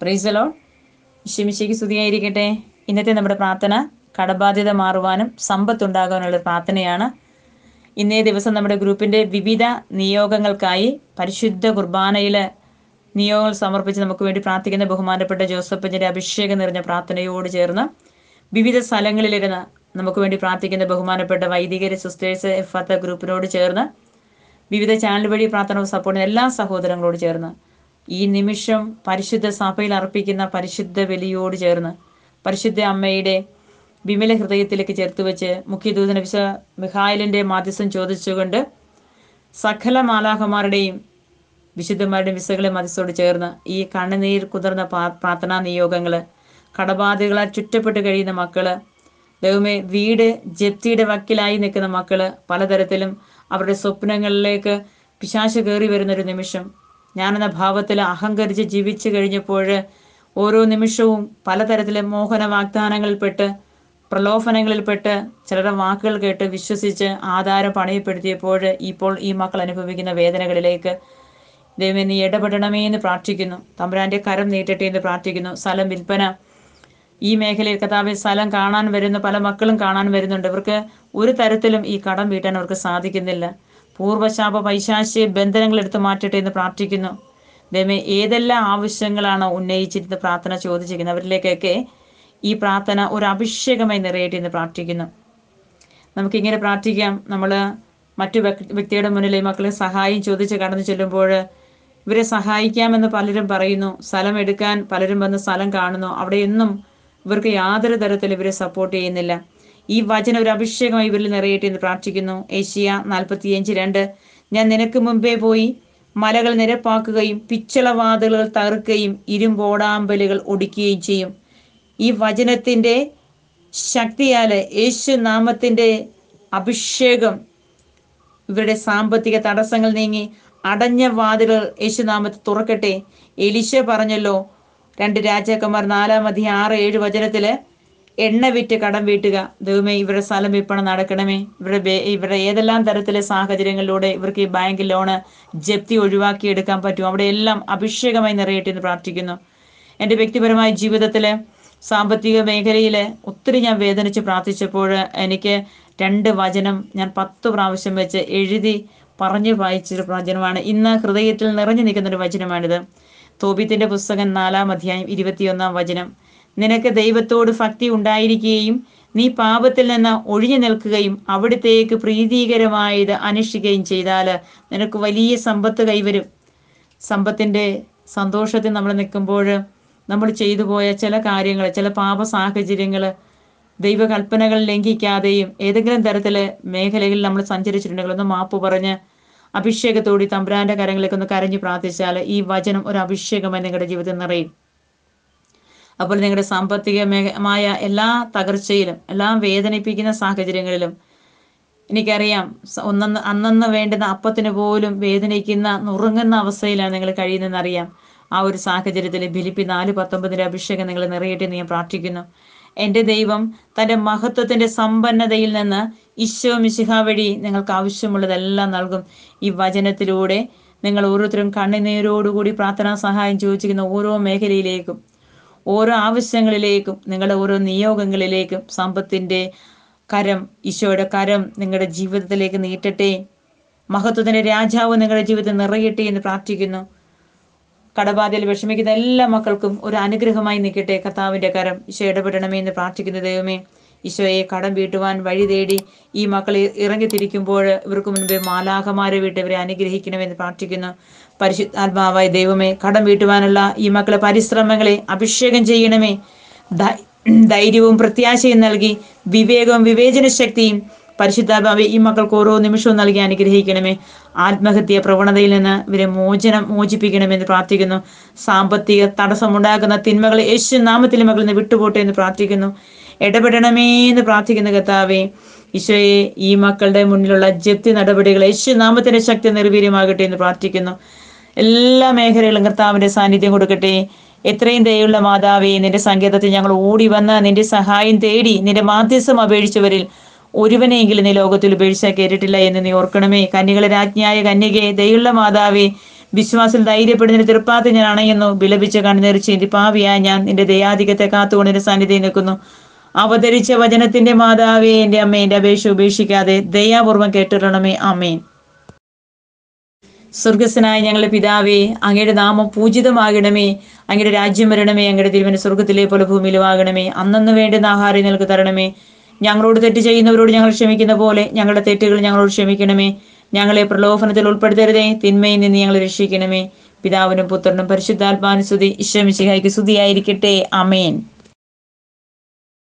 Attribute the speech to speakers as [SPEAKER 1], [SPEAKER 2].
[SPEAKER 1] Praise the Lord. ഈശോമിശിഹായ്ക്ക് സ്തുതിയായിരിക്കട്ടെ. ഇന്നത്തെ നമ്മുടെ പ്രാർത്ഥന കടബാധ്യത മാറുവാനും സമ്പത്തുണ്ടാകാനുള്ള പ്രാർത്ഥനയാണ്. ഇന്നേ ദിവസം നമ്മുടെ ഗ്രൂപ്പിന്റെ വിവിധ നിയോഗങ്ങൾക്കായി പരിശുദ്ധ കുർബാനയിൽ നിയോഗങ്ങൾ സമർപ്പിച്ച് നമുക്ക് വേണ്ടി പ്രാർത്ഥിക്കുന്ന ബഹുമാനപ്പെട്ട ജോസഫിന്റെ അഭിഷേകം നിറഞ്ഞ പ്രാർത്ഥനയോട് ചേർന്ന് വിവിധ സ്ഥലങ്ങളിലിരുന്ന് നമുക്ക് വേണ്ടി പ്രാർത്ഥിക്കുന്ന ബഹുമാനപ്പെട്ട വൈദികര്, സിസ്റ്റേഴ്സ്, എഫാത്ത ഗ്രൂപ്പിനോട് ചേർന്ന് വിവിധ ചാനൽ വഴി പ്രാർത്ഥന സപ്പോർട്ട് ചെയ്യുന്ന എല്ലാ സഹോദരങ്ങളോട് ചേർന്ന് ഈ നിമിഷം പരിശുദ്ധ സഭയിൽ അർപ്പിക്കുന്ന പരിശുദ്ധ ബലിയോട് ചേർന്ന് പരിശുദ്ധ അമ്മയുടെ വിമല ഹൃദയത്തിലേക്ക് ചേർത്ത് വെച്ച് മുഖ്യദൂതന മിഖായേലിന്റെ മാധ്യസ്ഥം ചോദിച്ചുകൊണ്ട് സകല മാലാഖമാരുടെയും വിശുദ്ധന്മാരുടെയും വിസകളെ മധ്യസ്ഥോട് ചേർന്ന് ഈ കണ്ണുനീർ കുതിർന്ന പ്രാർത്ഥനാ നിയോഗങ്ങള്, കടബാധകളാൽ ചുറ്റപ്പെട്ട് കഴിയുന്ന മക്കള്, ദൈവമേ വീട് ജപ്തിയുടെ വക്കിലായി നിൽക്കുന്ന മക്കള്, പലതരത്തിലും അവരുടെ സ്വപ്നങ്ങളിലേക്ക് പിശാച് കയറി വരുന്നൊരു നിമിഷം, ഞാനെന്ന ഭാവത്തിൽ അഹങ്കരിച്ച് ജീവിച്ചു കഴിഞ്ഞപ്പോൾ ഓരോ നിമിഷവും പലതരത്തിലെ മോഹന വാഗ്ദാനങ്ങളിൽപ്പെട്ട് പ്രലോഭനങ്ങളിൽപ്പെട്ട് ചിലരുടെ വാക്കുകൾ കേട്ട് വിശ്വസിച്ച് ആധാരം പണയപ്പെടുത്തിയപ്പോൾ ഇപ്പോൾ ഈ മക്കൾ അനുഭവിക്കുന്ന വേദനകളിലേക്ക് ദൈവമേ നീ ഇടപെടണമേ എന്ന് പ്രാർത്ഥിക്കുന്നു. തമ്പുരാന്റെ കരം നീട്ടട്ടെ എന്ന് പ്രാർത്ഥിക്കുന്നു. സ്ഥലം വിൽപ്പന ഈ മേഖലയിൽ കർത്താവേ സ്ഥലം കാണാൻ വരുന്ന പല മക്കളും കാണാൻ വരുന്നുണ്ട്. ഇവർക്ക് ഒരു തരത്തിലും ഈ കടം വീട്ടാൻ അവർക്ക് സാധിക്കുന്നില്ല. പൂർവ്വശാപ പൈശാചിക ബന്ധനങ്ങൾ എടുത്തു മാറ്റട്ടെ എന്ന് പ്രാർത്ഥിക്കുന്നു. ദൈവമേ ഏതെല്ലാം ആവശ്യങ്ങളാണോ ഉന്നയിച്ചിരുന്ന പ്രാർത്ഥന ചോദിച്ചിരിക്കുന്നത് അവരിലേക്കൊക്കെ ഈ പ്രാർത്ഥന ഒരു അഭിഷേകമായി നിറയട്ടെ എന്ന് പ്രാർത്ഥിക്കുന്നു. നമുക്കിങ്ങനെ പ്രാർത്ഥിക്കാം. നമ്മൾ മറ്റു വ്യക്തിയുടെ മുന്നിൽ ഈ മക്കളെ സഹായം ചോദിച്ച് കടന്നു ചെല്ലുമ്പോൾ ഇവരെ സഹായിക്കാമെന്ന് പലരും പറയുന്നു. സ്ഥലം എടുക്കാൻ പലരും വന്ന് സ്ഥലം കാണുന്നു. അവിടെയൊന്നും ഇവർക്ക് യാതൊരു തരത്തിൽ ഇവരെ സപ്പോർട്ട് ചെയ്യുന്നില്ല. ഈ വചനം ഒരു അഭിഷേകമായി ഇവരിൽ നിറയട്ടെ എന്ന് പ്രാർത്ഥിക്കുന്നു. ഏഷ്യ 45:2 ഞാൻ നിനക്ക് മുമ്പേ പോയി മലകൾ നിരപ്പാക്കുകയും പിച്ചളവാതിലുകൾ തകർക്കുകയും ഇരുമ്പോടാമ്പലുകൾ ഒടിക്കുകയും ചെയ്യും. ഈ വചനത്തിന്റെ ശക്തിയാല് യേശു നാമത്തിന്റെ അഭിഷേകം ഇവരുടെ സാമ്പത്തിക തടസ്സങ്ങൾ നീങ്ങി അടഞ്ഞ വാതിലുകൾ യേശുനാമത്തിൽ തുറക്കട്ടെ. എലീശ പറഞ്ഞല്ലോ 2 രാജാക്കന്മാർ 4:6-7 വചനത്തില് എണ്ണ വിറ്റ് കടം വീട്ടുക. ദൈവമേ ഇവരുടെ സ്ഥലം വിൽപ്പന നടക്കണമേ. ഇവരുടെ ഏതെല്ലാം തരത്തിലെ സാഹചര്യങ്ങളിലൂടെ ഇവർക്ക് ഈ ബാങ്ക് ലോണ് ജപ്തി ഒഴിവാക്കി എടുക്കാൻ പറ്റും അവിടെയെല്ലാം അഭിഷേകമായി നിറയട്ടെ എന്ന് പ്രാർത്ഥിക്കുന്നു. എൻ്റെ വ്യക്തിപരമായ ജീവിതത്തിലെ സാമ്പത്തിക മേഖലയിൽ ഒത്തിരി ഞാൻ വേദനിച്ച് പ്രാർത്ഥിച്ചപ്പോൾ എനിക്ക് 2 വചനം ഞാൻ 10 പ്രാവശ്യം വെച്ച് എഴുതി പറഞ്ഞു വായിച്ചൊരു വചനമാണ്. ഇന്ന് ഹൃദയത്തിൽ നിറഞ്ഞു നിൽക്കുന്നൊരു വചനമാണിത്. തോബീത്തിന്റെ പുസ്തകം 4:21 നിനക്ക് ദൈവത്തോട് ഭക്തി ഉണ്ടായിരിക്കുകയും നീ പാപത്തിൽ നിന്ന് ഒഴിഞ്ഞു നിൽക്കുകയും അവിടത്തേക്ക് പ്രീതികരമായത് അനുഷ്ഠിക്കുകയും ചെയ്താൽ നിനക്ക് വലിയ സമ്പത്ത് കൈവരും. സമ്പത്തിന്റെ സന്തോഷത്തിൽ നമ്മൾ നിൽക്കുമ്പോൾ നമ്മൾ ചെയ്തു പോയ ചില കാര്യങ്ങൾ, ചില പാപ സാഹചര്യങ്ങൾ, ദൈവകൽപ്പനകൾ ലംഘിക്കാതെയും ഏതെങ്കിലും തരത്തില് മേഖലകളിൽ നമ്മൾ സഞ്ചരിച്ചിട്ടുണ്ടെങ്കിൽ ഒന്ന് മാപ്പ് പറഞ്ഞ് അഭിഷേകത്തോടി തമ്പുരാന്റെ കരങ്ങളിലേക്ക് ഒന്ന് കരഞ്ഞു പ്രാർത്ഥിച്ചാൽ ഈ വചനം ഒരു അഭിഷേകമായി നിങ്ങളുടെ ജീവിതത്തിൽ നിറയും. അപ്പോൾ നിങ്ങളുടെ സാമ്പത്തികമായ എല്ലാ തകർച്ചയിലും എല്ലാ വേദനിപ്പിക്കുന്ന സാഹചര്യങ്ങളിലും എനിക്കറിയാം അന്നന്ന് വേണ്ടുന്ന അപ്പത്തിന് പോലും വേദനിക്കുന്ന നുറുങ്ങുന്ന അവസ്ഥയിലാണ് നിങ്ങൾ കഴിയുന്നതെന്നറിയാം. ആ ഒരു സാഹചര്യത്തിൽ ഫിലിപ്പി 4:19 അഭിഷേകം നിങ്ങൾ നിറയട്ടെ എന്ന് ഞാൻ പ്രാർത്ഥിക്കുന്നു. എൻ്റെ ദൈവം തൻ്റെ മഹത്വത്തിന്റെ സമ്പന്നതയിൽ നിന്ന് ഈശോ മിശിഹാ വഴി നിങ്ങൾക്ക് ആവശ്യമുള്ളതെല്ലാം നൽകും. ഈ വചനത്തിലൂടെ നിങ്ങൾ ഓരോരുത്തരും കണ്ണുനീരോടുകൂടി പ്രാർത്ഥനാ സഹായം ചോദിച്ചിരിക്കുന്ന ഓരോ മേഖലയിലേക്കും ഓരോ ആവശ്യങ്ങളിലേക്കും നിങ്ങളുടെ ഓരോ നിയോഗങ്ങളിലേക്കും സമ്പത്തിന്റെ കരം, ഈശോയുടെ കരം നിങ്ങളുടെ ജീവിതത്തിലേക്ക് നീട്ടട്ടെ. മഹത്വത്തിന്റെ രാജാവ് നിങ്ങളുടെ ജീവിതത്തിൽ നിറയട്ടെ എന്ന് പ്രാർത്ഥിക്കുന്നു. കടബാധയിൽ വിഷമിക്കുന്ന എല്ലാ മക്കൾക്കും ഒരു അനുഗ്രഹമായി നിൽക്കട്ടെ കർത്താവിന്റെ കരം. ഈശോ ഇടപെടണമേ എന്ന് പ്രാർത്ഥിക്കുന്ന ദൈവമേ, ഈശോയെ കടം വീട്ടുവാൻ വഴി തേടി ഈ മക്കൾ ഇറങ്ങിത്തിരിക്കുമ്പോൾ ഇവർക്ക് മുൻപേ മാലാഖമാരെ വിട്ട് ഇവരെ അനുഗ്രഹിക്കണമെന്ന് പ്രാർത്ഥിക്കുന്നു. പരിശുദ്ധാത്മാവായ ദൈവമേ, കടം വീട്ടുവാനുള്ള ഈ മക്കളെ പരിശ്രമങ്ങളെ അഭിഷേകം ചെയ്യണമേ. ധൈര്യവും പ്രത്യാശയും നൽകി വിവേകവും വിവേചന ശക്തിയും പരിശുദ്ധാത്മാവേ ഈ മക്കൾക്ക് ഓരോ നിമിഷവും നൽകി അനുഗ്രഹിക്കണമേ. ആത്മഹത്യ പ്രവണതയിൽ നിന്ന് ഇവരെ മോചിപ്പിക്കണമെന്ന് പ്രാർത്ഥിക്കുന്നു. സാമ്പത്തിക തടസ്സമുണ്ടാക്കുന്ന തിന്മകളെ യേശു നാമത്തിൽ മക്കളിൽ നിന്ന് വിട്ടുപോട്ടെ എന്ന് പ്രാർത്ഥിക്കുന്നു. ഇടപെടണമേ എന്ന് പ്രാർത്ഥിക്കുന്ന കർത്താവേ, ഈശോയെ ഈ മക്കളുടെ മുന്നിലുള്ള ജപ്തി നടപടികൾ യേശു നാമത്തിന്റെ ശക്തി നിർവീര്യമാകട്ടെ എന്ന് പ്രാർത്ഥിക്കുന്നു. എല്ലാ മേഖലകളിലും കർത്താവിന്റെ സാന്നിധ്യം കൊടുക്കട്ടെ. എത്രയും ദയുള്ള മാതാവേ, നിന്റെ സങ്കേതത്തിൽ ഞങ്ങൾ ഓടി വന്ന് നിന്റെ സഹായം തേടി നിന്റെ മാധ്യസ്ഥം അപേക്ഷിച്ചവരിൽ ഒരുവനെയെങ്കിലും നീ ലോകത്തിൽ ഉപേക്ഷിച്ച കേട്ടിട്ടില്ല എന്ന് നീ ഓർക്കണമേ. കന്യകളെ രാജ്ഞിയായ കന്യകയെ, ദയുള്ള മാതാവേ, വിശ്വാസത്തിൽ ധൈര്യപ്പെടുന്നതിന് തൃപ്പാത്ത് ഞാൻ അണയുന്നു. വിലപിച്ച കണ്ണുനീർ ചീന്തി പാപിയായ ഞാൻ നിന്റെ ദയാധികത്തെ കാത്തുകൊണ്ട് നിന്റെ സന്നിധിയിൽ നിൽക്കുന്നു. അവതരിച്ച വചനത്തിന്റെ മാതാവേ, എന്റെ അമ്മ, എന്റെ അപേക്ഷ ഉപേക്ഷിക്കാതെ ദയാപൂർവം കേട്ടിരണമേ. ആമേൻ. സ്വർഗസ്വനായ ഞങ്ങളുടെ പിതാവേ, അങ്ങയുടെ നാമം പൂജിതമാകണമേ. അങ്ങയുടെ രാജ്യം വരണമേ. അങ്ങയുടെ തിരുമന സ്വർഗത്തിലെ പോലെ ഭൂമിയിലും ആകണമേ. അന്നന്ന് വേണ്ടുന്ന ആഹാരം ഞങ്ങൾക്ക് തരണമേ. ഞങ്ങളോട് തെറ്റ് ചെയ്യുന്നവരോട് ഞങ്ങൾ ക്ഷമിക്കുന്ന പോലെ ഞങ്ങളുടെ തെറ്റുകൾ ഞങ്ങളോട് ക്ഷമിക്കണമേ. ഞങ്ങളെ പ്രലോഭനത്തിൽ ഉൾപ്പെടുത്തരുതേ, തിന്മയിൽ നിന്ന് ഞങ്ങളെ രക്ഷിക്കണമേ. പിതാവിനും പുത്രനും പരിശുദ്ധാത്മാവിനും സ്തുതി. ഈശോ മിശിഹായ്ക്ക് സ്തുതിയായിരിക്കട്ടെ. ആമേൻ.